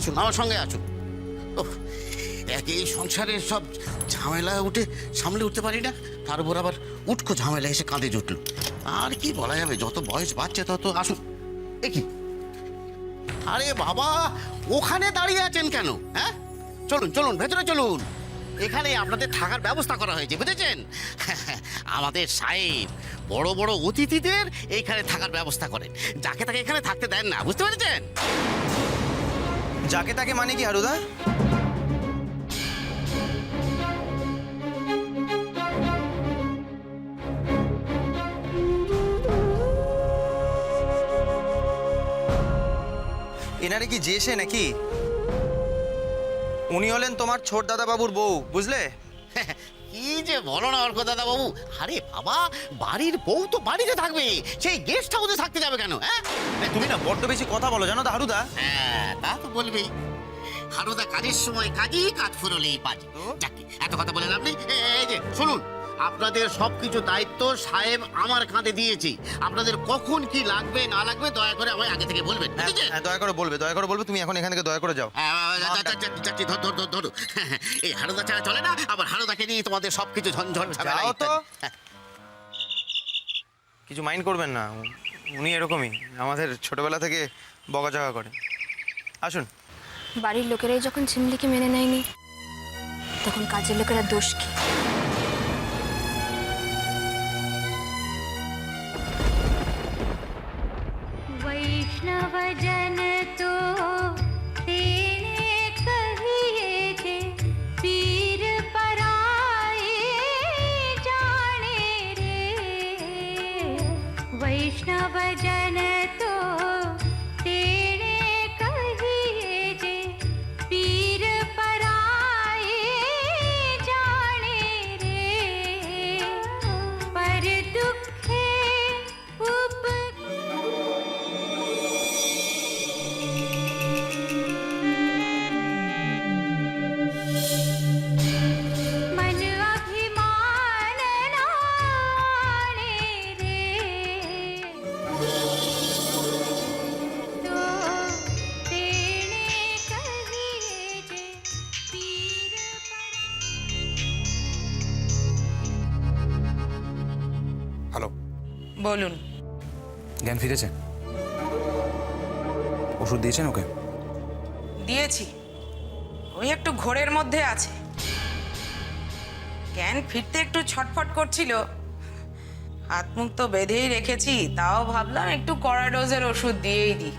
আসুন, আমার সঙ্গে আসুন। ওহ, এই সংসারের সব ঝামেলা উঠে সামলে উঠতে পারি না, তার উপর আবার উটকো ঝামেলা এসে কাঁধে জুটল। আর কি বলা যাবে, যত বয়স বাড়ছে তত। আসুন। দেখি, আরে বাবা, ওখানে দাঁড়িয়ে আছেন কেন? হ্যাঁ, চলুন চলুন, ভেতরে চলুন। এখানে আপনাদের থাকার ব্যবস্থা করা হয়েছে, বুঝেছেন? আমাদের সাহেব বড় বড় অতিথিদের এইখানে থাকার ব্যবস্থা করেন, যাকে তাকে এখানে থাকতে দেন না, বুঝতে পেরেছেন? যাকে তাকে মানে কি হারুদা? এনারে কি যেসে নাকি? উনি হলেন তোমার ছোট দাদা বাবুর বউ, বুঝলে? কি যে বলো না অর্ক দাদা বাবু, আরে বাবা, বাড়ির বউ তো বাড়িতে থাকবে, সেই গেস্ট হাউসে থাকতে যাবে কেন? হ্যাঁ, তুমি না বড্ড বেশি কথা বলো, জানো তো হারুদা? হ্যাঁ, তা তো বলবেই। হারুদা কাজের সময় কাজই, কাজ ফুরলেই বাজে। যাকে এত কথা বলেন আপনি। এই যে শুনুন, আপনাদের সবকিছু দায়িত্ব সাহেব আমার কাঁধে দিয়েছি। আপনাদের কখন কি লাগবে না লাগবে দয়া করে আমায় আগে থেকে বলবেন, বুঝেছেন? হ্যাঁ, দয়া করে বলবে, দয়া করে বলবে। তুমি এখন এখান থেকে দয়া করে যাও। যাচ্ছি, ধরো। এই হারুদা ছাড়া চলে না, আবার হারুদাকে নিয়ে তোমাদের সবকিছু ঝঞ্ঝট ঝামেলা যাও তো। ইত্যাদি। কিছু মাইন্ড করবেন না, উনি এরকমই, আমাদের ছোটবেলা থেকে বকাঝকা করে। আসুন। বাড়ির লোকেরাই যখন ঝিমলিকে মেনে নেয়নি, তখন কাজের লোকেরা দোষ কি? वैष्णव जन तो तेने कहिए जे पीर पराए जाने रे। वैष्णव जन तो तेने कहिए जे पीर पराए जाने रे। पर दुखे उप मन अभिमान नाणे रे। तो तेने कहिए जे पीर হ্যালো। বলুন। জ্ঞান ফিরেছে? ওষুধ দিয়েছেন ওকে? দিয়েছি, ওই একটু ঘোরের মধ্যে আছে। জ্ঞান ফিরতে একটু ছটফট করছিল, হাত মুখ তো বেঁধেই রেখেছি, তাও ভাবলাম একটু কড়া ডোজের ওষুধ দিয়েই দিই।